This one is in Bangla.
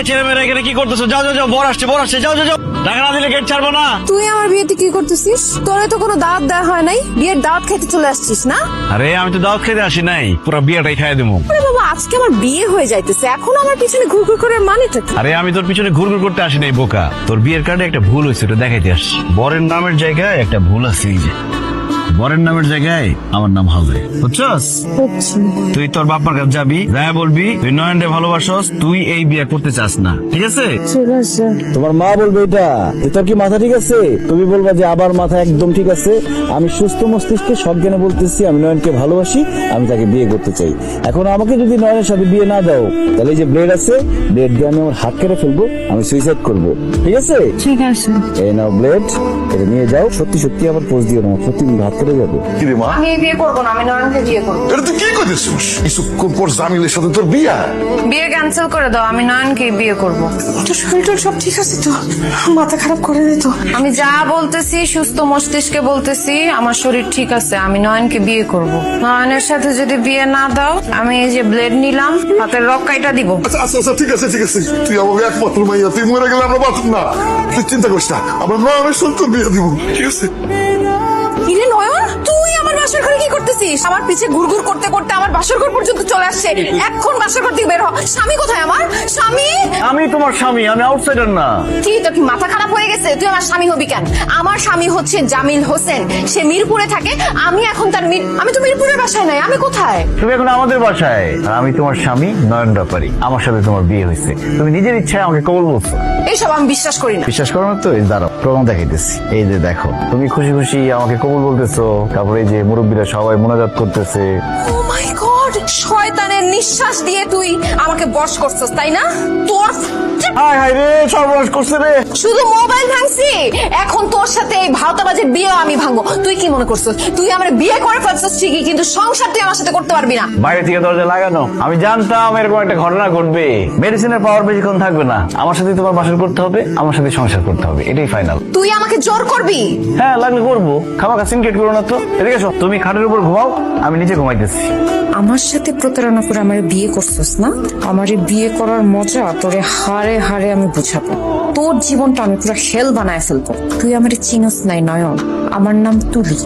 ছেলেমেয়েরা এখানে কি করতেছো? যাও যাও যাও, বর আসছে, যাও যাও যাও, টাকা না দিলে গেট ছাড়বো না। তুই আমার বিয়েতে কি করতেছিস? তোরে তো কোনো দাওয়াত দেওয়া হয় নাই, বিয়ের দাওয়াত খেতে চলে আসছিস না? আরে আমি তো দাওয়াত খেতে আসি নাই, পুরো বিয়েটাই খাইয়ে দেবো। আরে বাবা, আজকে আমার বিয়ে হয়ে যাইতেছে, এখন আমার পিছনে ঘুরঘুর করে মানেটা কি? আরে আমি তোর পিছনে ঘুরঘুর করতে আসি নাই বোকা, তোর বিয়ের কার্ডে একটা ভুল হয়েছে, ওটা দেখাইতে আসছি। বরের নামের জায়গায় একটা ভুল আছে, এই যে বরের নামের জায়গায় আমার নাম হবে, বুঝছস? তুই তোর বাবার কাছে যাবি, যাই বলবি তুই নয়নরে ভালোবাসস, তুই এই বিয়ে করতে চাস না, ঠিক আছে? তোমার মা বলবে এটা, এটা কি মাথা ঠিক আছে? তুমি বলবা যে আবার মাথা একদম ঠিক আছে। আমি সুস্থ মস্তিষ্কে সজ্ঞানে বলতেছি আমি নয়নকে ভালোবাসি, আমি তাকে বিয়ে করতে চাই। এখন আমাকে যদি নয়নের সাথে বিয়ে না দাও, তাহলে এই যে ব্লেড আছে, ব্লেড দিয়ে আমি আমার হাত কেটে ফেলবো, আমি সুইসাইড করবো, ঠিক আছে? ঠিক আছে। এই নাও ব্লেড, এটা নিয়ে যাও। সত্যি সত্যি আবার পোজ দিও না, সত্যি হাত কেটে যাবে। কি রে মা, আমি বিয়ে করবো না, আমি নয়নকে বিয়ে করবো। এটা তুই কি করতেছিস? কিছুক্ষণ পর জামিলের সাথে তোর বিয়া। বিয়ে ক্যান্সেল করে দাও, আমি নয়নকে বিয়ে করবো। তোর শরীরটা সব ঠিক আছে তো? মাথা খারাপ করে দে তো। আমি যা বলতেছি সুস্থ মস্তিষ্কে বলতেছি, আমার শরীর ঠিক আছে, আমি নয়নকে বিয়ে করব। নয়নের সাথে যদি বিয়ে না দাও, আমি এই যে ব্লেড নিলাম, হাতের রক কাইটা দিব। আচ্ছা আচ্ছা আচ্ছা, ঠিক আছে ঠিক আছে, তুই আমাকে একমাত্র মাইয়া, তুই মরে গেলে আমরা বাঁচব না। তুই চিন্তা করিস না, আমরা নয়নের সাথে তোর বিয়ে দিব, ঠিক আছে? কিরে নয়ন, তুই আমার বাসর ঘরে কি করতেছিস? আমার পিছে ঘুরঘুর করতে করতে আমার বাসর ঘর পর্যন্ত চলে আসছে। এখন বাসর ঘর থেকে বের হ। স্বামী কোথায় আমার? স্বামী? আমি তোমার স্বামী, আমি আউটসাইডার না। কি তোর কি মাথা খারাপ হয়ে গেছে? তুই আমার স্বামী হবি কেন? আমার স্বামী হচ্ছে জামিল হোসেন, সে মিরপুরে থাকে। আমি এখন তার আমি তো মিরপুরের বাসায় নাই, আমি কোথায়? তুমি এখন আমাদের বাসায়, আর আমি তোমার স্বামী নয়ন ব্যাপারী। আমার সাথে তোমার বিয়ে হয়েছে, তুমি নিজের ইচ্ছায় আমাকে কবুল বলছো। এইসব আমি বিশ্বাস করি না। বিশ্বাস করো না তো? এই দাঁড়াও, প্রমাণ দেখাইতেছি। এই যে দেখো, তুমি খুশি খুশি আমাকে কবুল বলতেছো, তারপরে এই যে মুরব্বীরা সবাই মোনাজাত করতেছে। ও মাই গড, শয়তানের নিঃশ্বাস দিয়ে তুই আমাকে বশ করছস, তাই না? তোর হায় হায় রে, সর্বনাশ করছে রে। শুধু মোবাইল ভাঙছি, এখন তোর সাথে এই ভাওতাবাজের বিয়েও আমি ভাঙবো। তুই কি মনে করছস তুই আমার বিয়ে করে ফেলছস ঠিকই, কিন্তু সংসার তুই আমার সাথে করতে পারবি না। বাইরে থেকে দরজা লাগানো, আমি জানতাম এরকম একটা ঘটনা ঘটবে। মেডিসিনের পাওয়ার বেশিক্ষণ থাকবে না, আমার সাথে তোমার বাসর করতে হবে, আমার সাথে সংসার করতে হবে, এটাই ফাইনাল। তুই আমাকে জোর করবি? হ্যাঁ, লাগলে করবো, খামাখা সিনক্রেট করো না তো। এদিকে এসো, তুমি খাটের উপর ঘুমাও, আমি নিচে ঘুমাইতেছি। আমার সাথে প্রতারণা করে আমার বিয়ে করছস না? আমার বিয়ে করার মজা তোরে হারে হারে আমি বুঝাবো। তোর জীবনটা আমি পুরো হেল বানায় ফেলবো। তুই আমার চিনস নাই নয়ন, আমার নাম তুলি।